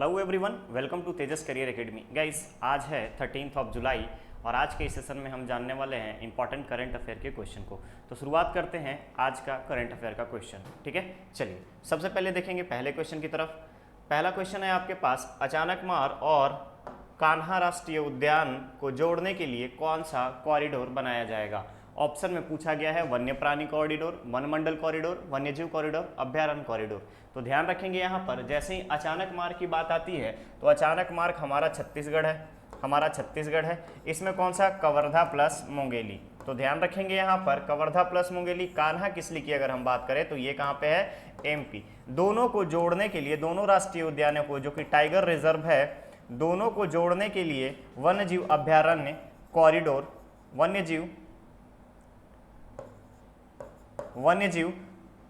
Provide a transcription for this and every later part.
Hello everyone, welcome to Tejas career academy. Guys, आज है 13 जुलाई और आज के इस सेशन में हम जानने वाले हैं इंपॉर्टेंट करंट अफेयर के क्वेश्चन को। तो शुरुआत करते हैं आज का करंट अफेयर का क्वेश्चन। ठीक है, चलिए सबसे पहले देखेंगे पहले क्वेश्चन की तरफ। पहला क्वेश्चन है आपके पास, अचानकमार और कान्हा राष्ट्रीय उद्यान को जोड़ने के लिए कौन सा कॉरिडोर बनाया जाएगा। ऑप्शन में पूछा गया है वन्य प्राणी कॉरिडोर, वनमंडल कॉरिडोर, वन्यजीव कॉरिडोर, अभ्यारण्य कॉरिडोर। तो ध्यान रखेंगे यहाँ पर जैसे ही अचानकमार की बात आती है तो अचानकमार हमारा छत्तीसगढ़ है। इसमें कौन सा, कवर्धा प्लस मुंगेली। तो ध्यान रखेंगे यहाँ पर कवर्धा प्लस मुंगेली। कान्हा किसली की अगर हम बात करें तो ये कहाँ पे है, एमपी। दोनों को जोड़ने के लिए, दोनों राष्ट्रीय उद्यानों को जो कि टाइगर रिजर्व है, दोनों को जोड़ने के लिए वन्यजीव अभ्यारण्य कॉरिडोर, वन्यजीव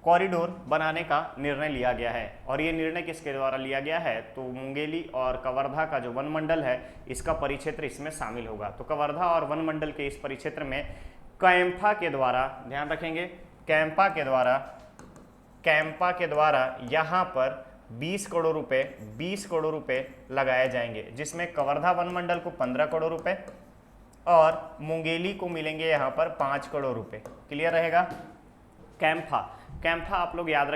कॉरिडोर बनाने का निर्णय लिया गया है। और ये निर्णय किसके द्वारा लिया गया है, तो मुंगेली और कवर्धा का जो वनमंडल है इसका परिक्षेत्र इसमें शामिल होगा। तो कवर्धा और वनमंडल के इस परिक्षेत्र में कैंपा के द्वारा, ध्यान रखेंगे कैंपा के द्वारा यहाँ पर 20 करोड़ रुपए लगाए जाएंगे, जिसमें कवर्धा वनमंडल को 15 करोड़ रुपए और मुंगेली को मिलेंगे यहाँ पर 5 करोड़ रुपए। क्लियर रहेगा। कैंपा आप लोग याद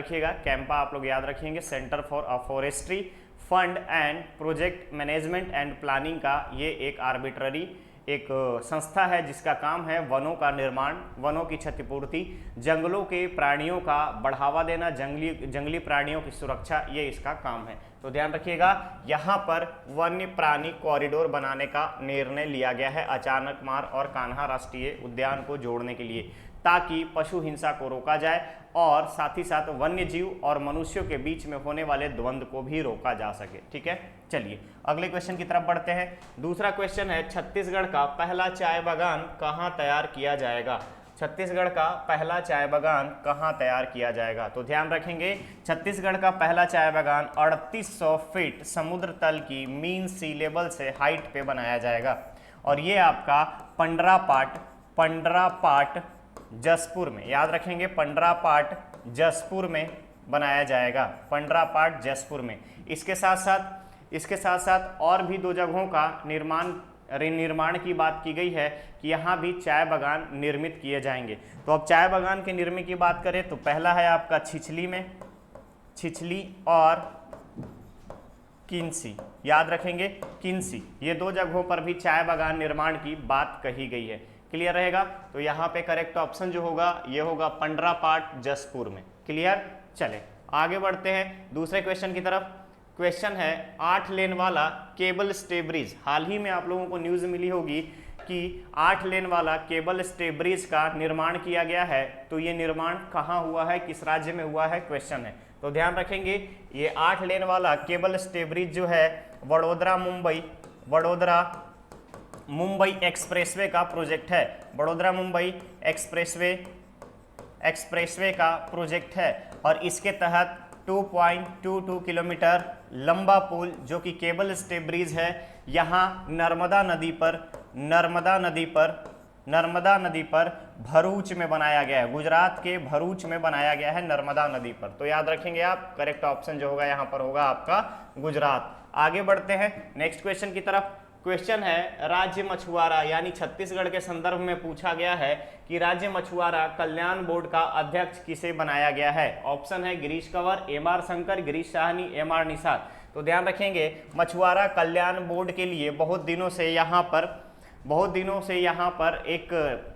रखिएगा, centre for forestry fund and project management and planning का ये एक आर्बिट्ररी एक संस्था है जिसका काम है वनों का निर्माण, वनों की क्षतिपूर्ति, जंगलों के प्राणियों का बढ़ावा देना, जंगली प्राणियों की सुरक्षा, ये इसका काम है। तो ध्यान रखिएगा यहाँ पर वन्य प्राणी कॉरिडोर बनाने का निर्णय लिया गया है अचानकमार और कान्हा राष्ट्रीय उद्यान को जोड़ने के लिए, ताकि पशु हिंसा को रोका जाए और साथ ही साथ वन्य जीव और मनुष्यों के बीच में होने वाले द्वंद्व को भी रोका जा सके। ठीक है, चलिए अगले क्वेश्चन की तरफ बढ़ते हैं। दूसरा क्वेश्चन है, छत्तीसगढ़ का पहला चाय बागान कहाँ तैयार किया जाएगा। छत्तीसगढ़ का पहला चाय बागान कहाँ तैयार किया जाएगा। तो ध्यान रखेंगे छत्तीसगढ़ का पहला चाय बागान 3800 फीट समुद्र तल की मीन सी लेवल से हाइट पे बनाया जाएगा और ये आपका पंडरापाट जसपुर में, याद रखेंगे पंडरापाट जसपुर में बनाया जाएगा, पंडरापाट जसपुर में। इसके साथ साथ और भी दो जगहों का निर्माण की बात की गई है कि यहाँ भी चाय बागान निर्मित किए जाएंगे। तो अब चाय बागान के निर्माण की बात करें तो पहला है आपका छिछली और किन्सी, याद रखेंगे किन्सी, ये दो जगहों पर भी चाय बागान निर्माण की बात कही गई है। क्लियर रहेगा। तो यहाँ पे करेक्ट ऑप्शन जो होगा ये होगा पंडरापाट जसपुर में। क्लियर। चले आगे बढ़ते हैं दूसरे क्वेश्चन की तरफ। क्वेश्चन है 8 लेन वाला केबल स्टे ब्रिज। हाल ही में आप लोगों को न्यूज़ मिली होगी कि 8 लेन वाला केबल स्टे ब्रिज का निर्माण किया गया है। तो ये निर्माण कहाँ हुआ है, किस राज्य में हुआ है, क्वेश्चन है। तो ध्यान रखेंगे ये 8 लेन वाला केबल स्टे ब्रिज जो है वडोदरा मुंबई एक्सप्रेसवे का प्रोजेक्ट है। वडोदरा मुंबई एक्सप्रेसवे का प्रोजेक्ट है और इसके तहत 2.22 किलोमीटर लंबा पुल जो कि केबल स्टे ब्रिज है, यहाँ नर्मदा नदी पर भरूच में बनाया गया है। गुजरात के भरूच में बनाया गया है नर्मदा नदी पर। तो याद रखेंगे आप, करेक्ट ऑप्शन जो होगा यहाँ पर होगा आपका गुजरात। आगे बढ़ते हैं नेक्स्ट क्वेश्चन की तरफ। क्वेश्चन है राज्य मछुआरा, यानी छत्तीसगढ़ के संदर्भ में पूछा गया है कि राज्य मछुआरा कल्याण बोर्ड का अध्यक्ष किसे बनाया गया है। ऑप्शन है गिरीश कंवर, एमआर शंकर, गिरीश साहनी, एमआर निषाद। तो ध्यान रखेंगे मछुआरा कल्याण बोर्ड के लिए बहुत दिनों से यहाँ पर एक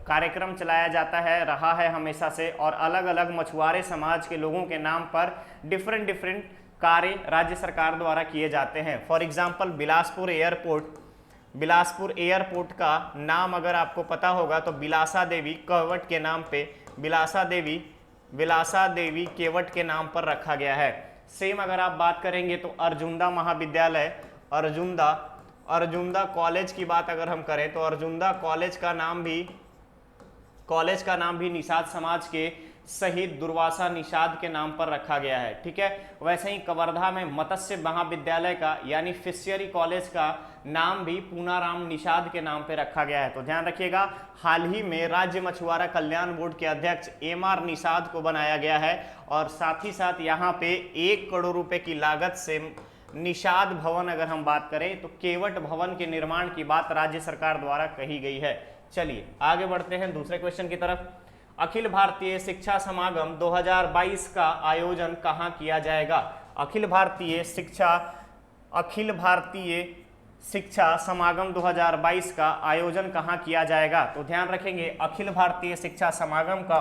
कार्यक्रम चलाया जाता है, रहा है हमेशा से, और अलग अलग मछुआरे समाज के लोगों के नाम पर डिफरेंट कार्य राज्य सरकार द्वारा किए जाते हैं। फॉर एग्जाम्पल बिलासपुर एयरपोर्ट का नाम अगर आपको पता होगा तो बिलासा देवी केवट के नाम पे बिलासा देवी केवट के नाम पर रखा गया है। सेम अगर आप बात करेंगे तो अर्जुंदा महाविद्यालय, अर्जुंदा कॉलेज की बात अगर हम करें तो अर्जुंदा कॉलेज का नाम भी निषाद समाज के शहीद दुर्वासा निषाद के नाम पर रखा गया है। ठीक है, वैसे ही कवर्धा में मत्स्य महाविद्यालय का यानी फिशरी कॉलेज का नाम भी पूनाराम निषाद के नाम पे रखा गया है। तो ध्यान रखिएगा हाल ही में राज्य मछुआरा कल्याण बोर्ड के अध्यक्ष एमआर निषाद को बनाया गया है और साथ ही साथ यहाँ पे 1 करोड़ रुपए की लागत से निषाद भवन अगर हम बात करें तो केवट भवन के निर्माण की बात राज्य सरकार द्वारा कही गई है। चलिए आगे बढ़ते हैं दूसरे क्वेश्चन की तरफ। अखिल भारतीय शिक्षा समागम 2022 का आयोजन कहाँ किया जाएगा? अखिल भारतीय शिक्षा समागम 2022 का आयोजन कहाँ किया जाएगा? तो ध्यान रखेंगे अखिल भारतीय शिक्षा समागम का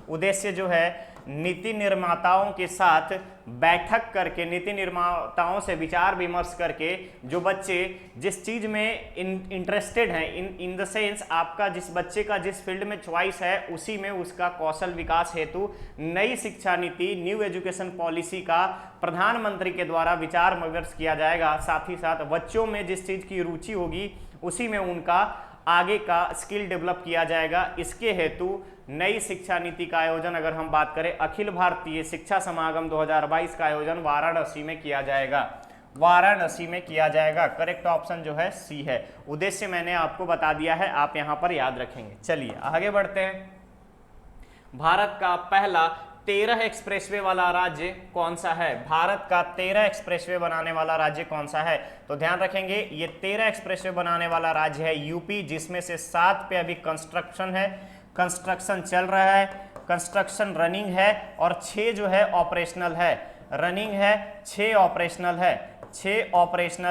उद्देश्य जो है नीति निर्माताओं के साथ बैठक करके, नीति निर्माताओं से विचार विमर्श करके, जो बच्चे जिस चीज में इंटरेस्टेड हैं, इन द सेंस आपका जिस बच्चे का जिस फील्ड में चॉइस है उसी में उसका कौशल विकास हेतु नई शिक्षा नीति, न्यू एजुकेशन पॉलिसी का प्रधानमंत्री के द्वारा विचार विमर्श किया जाएगा। साथ ही साथ बच्चों में जिस चीज की रुचि होगी उसी में उनका आगे का स्किल डेवलप किया जाएगा। इसके हेतु नई शिक्षा नीति का आयोजन अगर हम बात करें, अखिल भारतीय शिक्षा समागम 2022 का आयोजन वाराणसी में किया जाएगा। वाराणसी में किया जाएगा। करेक्ट ऑप्शन जो है सी है। उद्देश्य मैंने आपको बता दिया है, आप यहां पर याद रखेंगे। चलिए आगे बढ़ते हैं। भारत का पहला 13 एक्सप्रेसवे वाला राज्य कौन सा है? भारत का 13 एक्सप्रेसवे बनाने वाला राज्य कौन सा है? तो ध्यान रखेंगे ये 13 एक्सप्रेसवे बनाने वाला राज्य है यूपी, जिसमें से 7 पे अभी कंस्ट्रक्शन चल रहा है, कंस्ट्रक्शन रनिंग है, और 6 जो है ऑपरेशनल है। रनिंग है, 6 ऑपरेशनल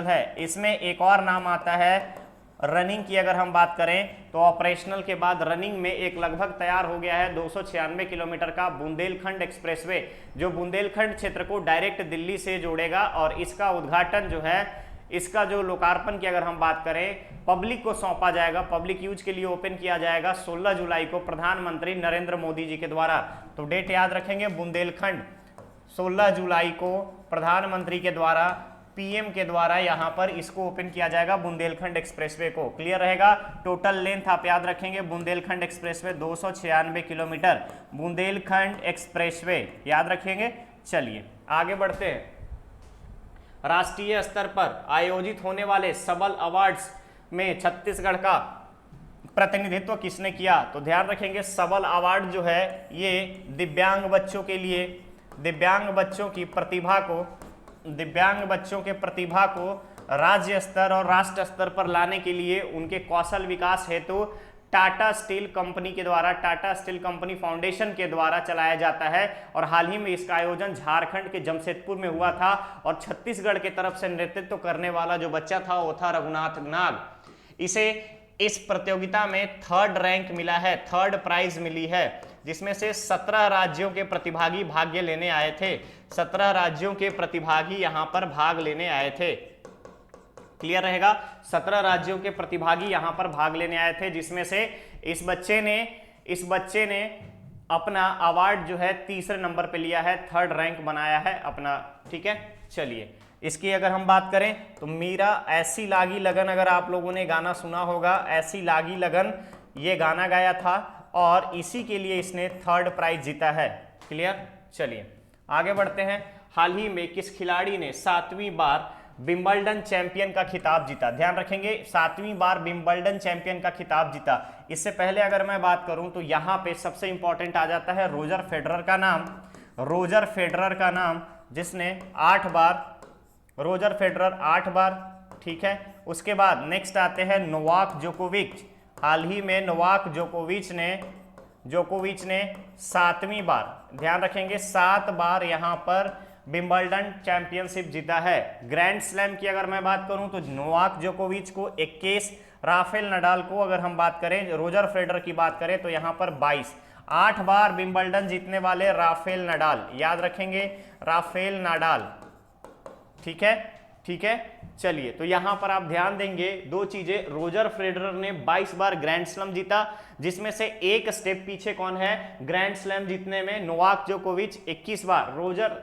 है। इसमें एक और नाम आता है रनिंग की। अगर हम बात करें तो ऑपरेशनल के बाद रनिंग में एक लगभग तैयार हो गया है 296 किलोमीटर का बुंदेलखंड एक्सप्रेसवे, जो बुंदेलखंड क्षेत्र को डायरेक्ट दिल्ली से जोड़ेगा। और इसका उद्घाटन जो है, इसका जो लोकार्पण की अगर हम बात करें, पब्लिक को सौंपा जाएगा, पब्लिक यूज के लिए ओपन किया जाएगा 16 जुलाई को प्रधानमंत्री नरेंद्र मोदी जी के द्वारा। तो डेट याद रखेंगे, बुंदेलखंड 16 जुलाई को प्रधानमंत्री के द्वारा, पीएम के द्वारा यहां पर इसको ओपन किया जाएगा बुंदेलखंड एक्सप्रेसवे को। क्लियर रहेगा। टोटल लेंथ आप याद रखेंगे, Bundelkhand expressway 296 kilometre, Bundelkhand expressway याद रखेंगे। चलिए आगे बढ़ते हैं। राष्ट्रीय स्तर पर आयोजित होने वाले सबल अवार्ड्स में छत्तीसगढ़ का प्रतिनिधित्व किसने किया? तो ध्यान रखेंगे सबल अवार्ड जो है ये दिव्यांग बच्चों के लिए, दिव्यांग बच्चों के प्रतिभा को राज्य स्तर और राष्ट्र स्तर पर लाने के लिए उनके कौशल विकास हेतु टाटा स्टील कंपनी के द्वारा, टाटा स्टील कंपनी फाउंडेशन के द्वारा चलाया जाता है। और हाल ही में इसका आयोजन झारखंड के जमशेदपुर में हुआ था। और छत्तीसगढ़ के तरफ से नेतृत्व करने वाला जो बच्चा था वो था रघुनाथ नाग। इसे इस प्रतियोगिता में 3rd रैंक मिला है, 3rd प्राइज मिली है, जिसमें से 17 राज्यों के प्रतिभागी भाग लेने आए थे। 17 राज्यों के प्रतिभागी यहां पर भाग लेने आए थे। क्लियर रहेगा। 17 राज्यों के प्रतिभागी यहां पर भाग लेने आए थे, जिसमें से इस बच्चे ने अपना अवार्ड जो है 3रे नंबर पे लिया है, 3rd रैंक बनाया है अपना। ठीक है, चलिए इसकी अगर हम बात करें तो मीरा ऐसी लागी लगन, अगर आप लोगों ने गाना सुना होगा, ऐसी लागी लगन ये गाना गाया था और इसी के लिए इसने 3rd प्राइज जीता है। क्लियर। चलिए आगे बढ़ते हैं। हाल ही में किस खिलाड़ी ने 7वीं बार विंबलडन चैंपियन का खिताब जीता? ध्यान रखेंगे 7वीं बार विंबलडन चैंपियन का खिताब जीता। इससे पहले अगर मैं बात करूं तो यहां पे सबसे इंपॉर्टेंट आ जाता है रोजर फेडरर का नाम। रोजर फेडरर का नाम, जिसने 8 बार, रोजर फेडरर 8 बार। ठीक है, उसके बाद नेक्स्ट आते हैं नोवाक जोकोविच। हाल ही में नोवाक जोकोविच ने 7वीं बार, ध्यान रखेंगे 7 बार यहां पर विंबलडन चैंपियनशिप जीता है। ग्रैंड स्लैम की अगर मैं बात करूं तो नोवाक जोकोविच को 21, राफेल नडाल को अगर हम बात करें, रोजर फेडरर की बात करें तो यहां पर 22। 8 बार विंबलडन जीतने वाले राफेल नडाल, याद रखेंगे राफेल नडाल। ठीक है। चलिए तो यहां पर आप ध्यान देंगे 2 चीजें। रोजर फेडरर ने 22 बार ग्रैंड स्लैम जीता, जिसमें से एक स्टेप पीछे कौन है ग्रैंड स्लैम जीतने में? नोवाक जोकोविच 21 बार।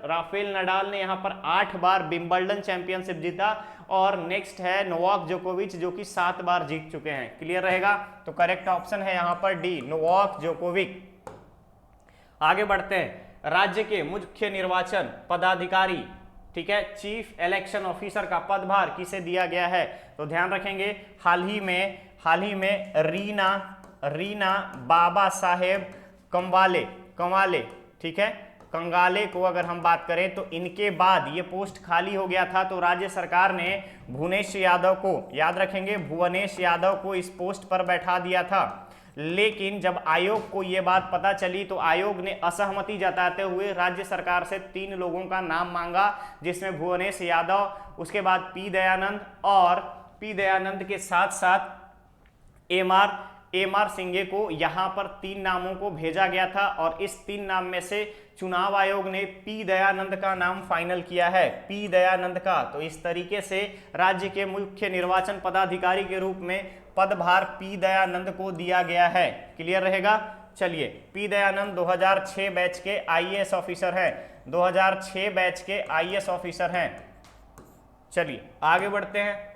राफेल नडाल ने यहां पर 8 बार विंबलडन चैंपियनशिप जीता। और नेक्स्ट है नोवाक जोकोविच जो कि 7 बार जीत चुके हैं। क्लियर रहेगा। तो करेक्ट ऑप्शन है यहां पर डी, नोवाक जोकोविच। आगे बढ़ते हैं। राज्य के मुख्य निर्वाचन पदाधिकारी, ठीक है, चीफ इलेक्शन ऑफिसर का पदभार किसे दिया गया है? तो ध्यान रखेंगे हाल ही में रीना बाबा साहेब कंवाले, ठीक है, कंगाले को अगर हम बात करें तो इनके बाद ये पोस्ट खाली हो गया था, तो राज्य सरकार ने भुवनेश यादव को, याद रखेंगे भुवनेश यादव को इस पोस्ट पर बैठा दिया था। लेकिन जब आयोग को ये बात पता चली तो आयोग ने असहमति जताते हुए राज्य सरकार से 3 लोगों का नाम मांगा, जिसमें भुवनेश यादव, उसके बाद पी दयानंद, और पी दयानंद के साथ साथ एम आर सिंघे को यहाँ पर 3 नामों को भेजा गया था, और इस 3 नाम में से चुनाव आयोग ने पी दयानंद का नाम फाइनल किया है, पी दयानंद का। तो इस तरीके से राज्य के मुख्य निर्वाचन पदाधिकारी के रूप में पदभार पी दयानंद को दिया गया है। क्लियर रहेगा। चलिए, पी दयानंद 2006 बैच के आईएएस ऑफिसर हैं, 2006 बैच के आईएएस ऑफिसर हैं। चलिए आगे बढ़ते हैं।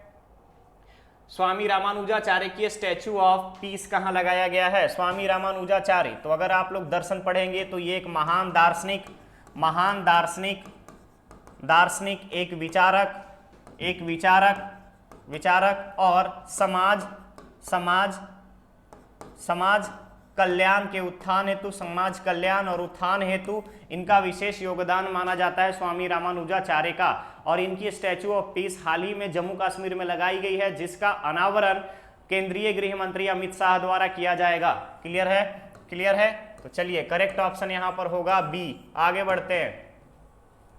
स्वामी रामानुजाचार्य की स्टैचू ऑफ पीस कहाँ लगाया गया है? स्वामी रामानुजाचार्य, तो अगर आप लोग दर्शन पढ़ेंगे तो ये एक महान दार्शनिक, एक विचारक और समाज कल्याण के उत्थान हेतु, समाज कल्याण और उत्थान हेतु इनका विशेष योगदान माना जाता है स्वामी रामानुजाचार्य का। और इनकी स्टैचू ऑफ पीस हाल ही में जम्मू कश्मीर में लगाई गई है, जिसका अनावरण केंद्रीय गृह मंत्री अमित शाह द्वारा किया जाएगा। क्लियर है। तो चलिए, करेक्ट ऑप्शन यहां पर होगा बी। आगे बढ़ते हैं।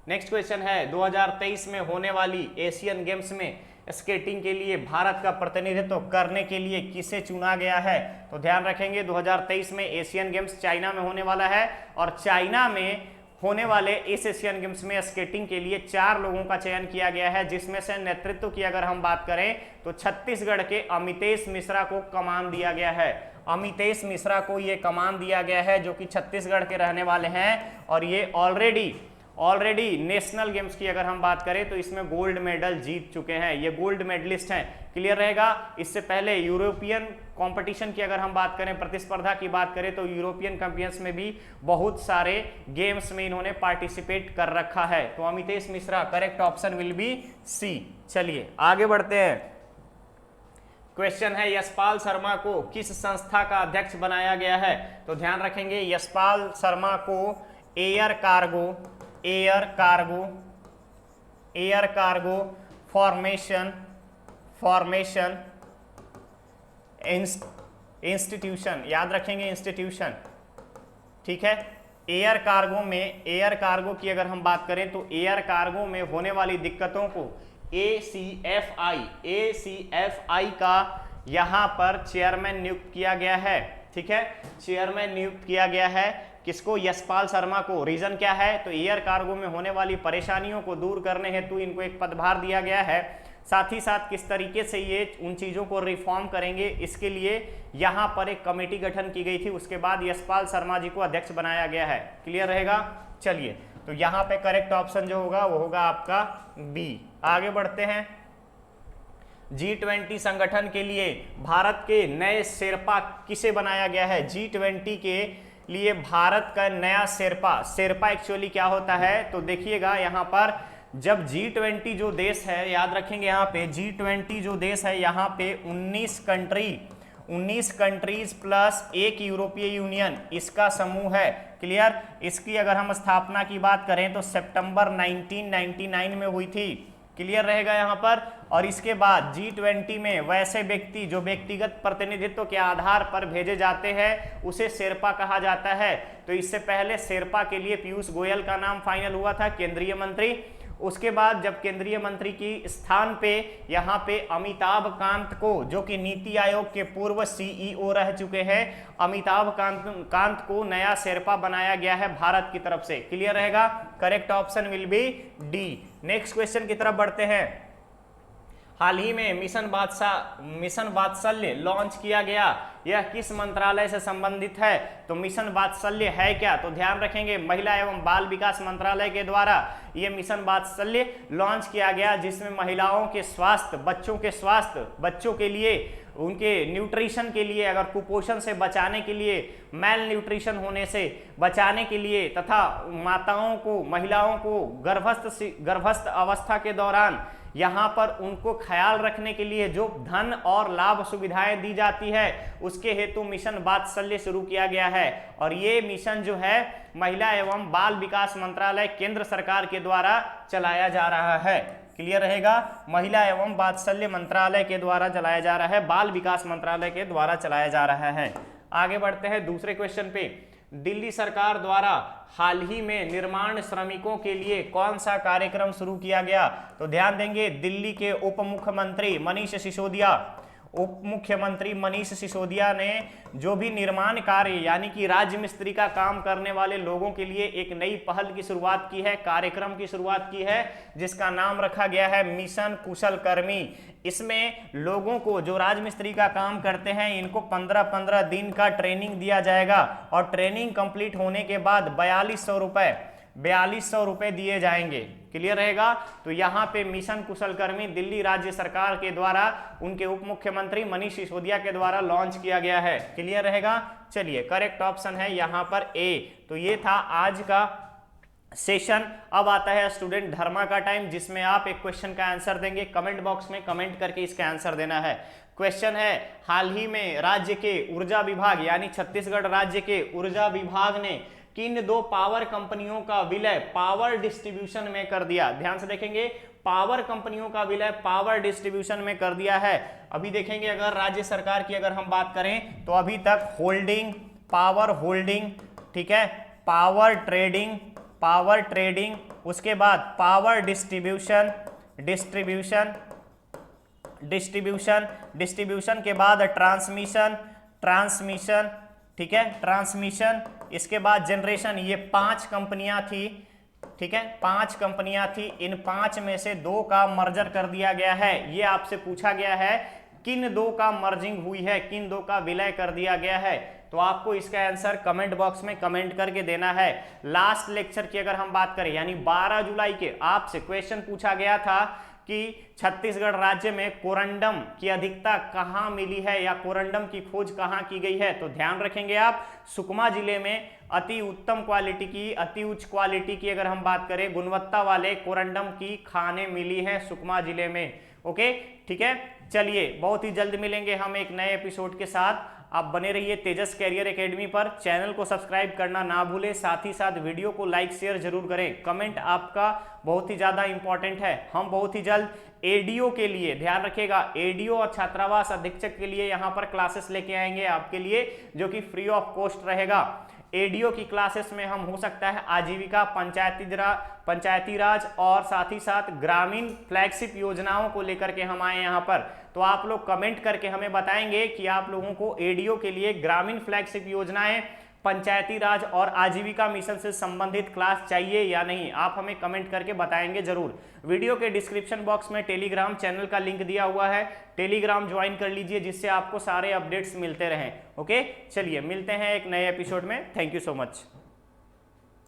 नेक्स्ट क्वेश्चन है, 2023 में होने वाली एशियन गेम्स में स्केटिंग के लिए भारत का प्रतिनिधित्व करने के लिए किसे चुना गया है? तो ध्यान रखेंगे 2023 में एशियन गेम्स चाइना में होने वाला है, और चाइना में होने वाले इस एशियन गेम्स में स्केटिंग के लिए 4 लोगों का चयन किया गया है, जिसमें से नेतृत्व की अगर हम बात करें तो छत्तीसगढ़ के अमितेश मिश्रा को कमान दिया गया है। अमितेश मिश्रा को ये कमान दिया गया है, जो कि छत्तीसगढ़ के रहने वाले हैं, और ये ऑलरेडी नेशनल गेम्स की अगर हम बात करें तो इसमें गोल्ड मेडल जीत चुके हैं, ये गोल्ड मेडलिस्ट हैं। क्लियर रहेगा। इससे पहले यूरोपियन कंपटीशन की अगर हम बात करें, प्रतिस्पर्धा की बात करें, तो यूरोपियन चैंपियंस में भी बहुत सारे गेम्स में इन्होंने पार्टिसिपेट कर रखा है। तो Amitesh Mishra, correct option will be C. चलिए आगे बढ़ते हैं। क्वेश्चन है, यशपाल शर्मा को किस संस्था का अध्यक्ष बनाया गया है? तो ध्यान रखेंगे, यशपाल शर्मा को एयर कार्गो फॉर्मेशन इंस्टीट्यूशन, याद रखेंगे इंस्टीट्यूशन, ठीक है। एयर कार्गो की अगर हम बात करें तो एयर कार्गो में होने वाली दिक्कतों को ACFI का यहां पर चेयरमैन नियुक्त किया गया है, ठीक है। चेयरमैन नियुक्त किया गया है किसको? यशपाल शर्मा को। रीजन क्या है? तो एयर कार्गो में होने वाली परेशानियों को दूर करने हेतु इनको एक पदभार दिया गया है। साथ ही साथ किस तरीके से ये उन चीज़ों को रिफॉर्म करेंगे, इसके लिए यहाँ पर एक कमेटी गठन की गई थी। उसके बाद यशपाल शर्मा जी को अध्यक्ष बनाया गया है। क्लियर रहेगा। चलिए, तो यहाँ पे करेक्ट ऑप्शन जो होगा वो होगा आपका बी। आगे बढ़ते हैं। G20 संगठन के लिए भारत के नए शेरपा किसे बनाया गया है? G20 के लिए भारत का नया शेरपा एक्चुअली क्या होता है? तो देखिएगा यहाँ पर, जब G20 जो देश है, याद रखेंगे यहाँ पे G20 जो देश है, यहाँ पे 19 कंट्रीज प्लस एक यूरोपीय यूनियन, इसका समूह है। क्लियर। इसकी अगर हम स्थापना की बात करें तो सितंबर 1999 में हुई थी। क्लियर रहेगा यहाँ पर। और इसके बाद G20 में वैसे व्यक्ति जो व्यक्तिगत प्रतिनिधित्व के आधार पर भेजे जाते हैं उसे शेरपा कहा जाता है। तो इससे पहले शेरपा के लिए पीयूष गोयल का नाम फाइनल हुआ था, केंद्रीय मंत्री। उसके बाद जब केंद्रीय मंत्री की स्थान पे यहाँ पे अमिताभ कांत को, जो कि नीति आयोग के पूर्व CEO रह चुके हैं, अमिताभ कांत को नया शेरपा बनाया गया है भारत की तरफ से। क्लियर रहेगा। Correct option will B D. Next question की तरफ बढ़ते हैं। हाल ही में मिशन वात्सल्य लॉन्च किया गया, यह किस मंत्रालय से संबंधित है? तो मिशन वात्सल्य है क्या? तो ध्यान रखेंगे, महिला एवं बाल विकास मंत्रालय के द्वारा यह मिशन वात्सल्य लॉन्च किया गया, जिसमें महिलाओं के स्वास्थ्य, बच्चों के स्वास्थ्य, बच्चों के लिए उनके न्यूट्रिशन के लिए, अगर कुपोषण से बचाने के लिए, मैल न्यूट्रिशन होने से बचाने के लिए, तथा माताओं को, महिलाओं को गर्भस्थ अवस्था के दौरान यहाँ पर उनको ख्याल रखने के लिए जो धन और लाभ सुविधाएं दी जाती है उसके हेतु मिशन वात्सल्य शुरू किया गया है। और ये मिशन जो है महिला एवं बाल विकास मंत्रालय केंद्र सरकार के द्वारा चलाया जा रहा है। क्लियर रहेगा, महिला एवं वात्सल्य मंत्रालय के द्वारा चलाया जा रहा है, बाल विकास मंत्रालय के द्वारा चलाया जा रहा है। आगे बढ़ते हैं दूसरे क्वेश्चन पे। दिल्ली सरकार द्वारा हाल ही में निर्माण श्रमिकों के लिए कौन सा कार्यक्रम शुरू किया गया? तो ध्यान देंगे, दिल्ली के उप मुख्यमंत्री मनीष सिसोदिया ने जो भी निर्माण कार्य यानी कि राज मिस्त्री का काम करने वाले लोगों के लिए एक नई पहल की शुरुआत की है, कार्यक्रम की शुरुआत की है, जिसका नाम रखा गया है मिशन कुशल कर्मी। इसमें लोगों को जो राजमिस्त्री का काम करते हैं इनको 15-15 दिन का ट्रेनिंग दिया जाएगा और ट्रेनिंग कंप्लीट होने के बाद 4200 रुपए दिए जाएंगे। क्लियर रहेगा, तो यहाँ पे मिशन कुशल कर्मी दिल्ली राज्य सरकार के द्वारा उनके उप मुख्यमंत्री मनीष सिसोदिया के द्वारा लॉन्च किया गया है। क्लियर रहेगा, चलिए करेक्ट ऑप्शन है यहाँ पर ए। तो ये था आज का सेशन। अब आता है स्टूडेंट धर्मा का टाइम, जिसमें आप एक क्वेश्चन का आंसर देंगे। कमेंट बॉक्स में कमेंट करके इसका आंसर देना है। क्वेश्चन है, हाल ही में राज्य के ऊर्जा विभाग यानी छत्तीसगढ़ राज्य के ऊर्जा विभाग ने किन 2 पावर कंपनियों का विलय पावर डिस्ट्रीब्यूशन में कर दिया? ध्यान से देखेंगे, पावर कंपनियों का विलय पावर डिस्ट्रीब्यूशन में कर दिया है। अभी देखेंगे अगर राज्य सरकार की अगर हम बात करें तो अभी तक होल्डिंग, पावर होल्डिंग, ठीक है, पावर ट्रेडिंग, उसके बाद पावर डिस्ट्रीब्यूशन के बाद ट्रांसमिशन, ठीक है, ट्रांसमिशन, इसके बाद जनरेशन। ये 5 कंपनियां थी, ठीक है, 5 कंपनियां थी। इन 5 में से 2 का मर्जर कर दिया गया है। ये आपसे पूछा गया है किन 2 का मर्जिंग हुई है, किन 2 का विलय कर दिया गया है। तो आपको इसका आंसर कमेंट बॉक्स में कमेंट करके देना है। लास्ट लेक्चर की अगर हम बात करें यानी 12 जुलाई के आपसे क्वेश्चन पूछा गया था कि छत्तीसगढ़ राज्य में कोरंडम की अधिकता कहाँ मिली है या कोरंडम की खोज कहाँ की गई है। तो ध्यान रखेंगे आप, सुकमा जिले में अति उत्तम क्वालिटी की, अति उच्च क्वालिटी की अगर हम बात करें गुणवत्ता वाले कोरंडम की खाने मिली है सुकमा जिले में। ओके, ठीक है, चलिए बहुत ही जल्द मिलेंगे हम एक नए एपिसोड के साथ। आप बने रहिए तेजस कैरियर एकेडमी पर। चैनल को सब्सक्राइब करना ना भूलें, साथ ही साथ वीडियो को लाइक शेयर जरूर करें। कमेंट आपका बहुत ही ज़्यादा इंपॉर्टेंट है। हम बहुत ही जल्द एडीओ के लिए, ध्यान रखिएगा, एडीओ और छात्रावास अधीक्षक के लिए यहाँ पर क्लासेस लेके आएंगे आपके लिए, जो कि फ्री ऑफ कॉस्ट रहेगा। एडीओ की क्लासेस में हम हो सकता है आजीविका, पंचायती राज और साथ ही साथ ग्रामीण फ्लैगशिप योजनाओं को लेकर के हम आए यहाँ पर। तो आप लोग कमेंट करके हमें बताएंगे कि आप लोगों को एडीओ के लिए ग्रामीण फ्लैगशिप योजनाएं, पंचायती राज और आजीविका मिशन से संबंधित क्लास चाहिए या नहीं। आप हमें कमेंट करके बताएंगे जरूर। वीडियो के डिस्क्रिप्शन बॉक्स में टेलीग्राम चैनल का लिंक दिया हुआ है, टेलीग्राम ज्वाइन कर लीजिए, जिससे आपको सारे अपडेट्स मिलते रहें। ओके, चलिए मिलते हैं एक नए एपिसोड में। Thank you so much.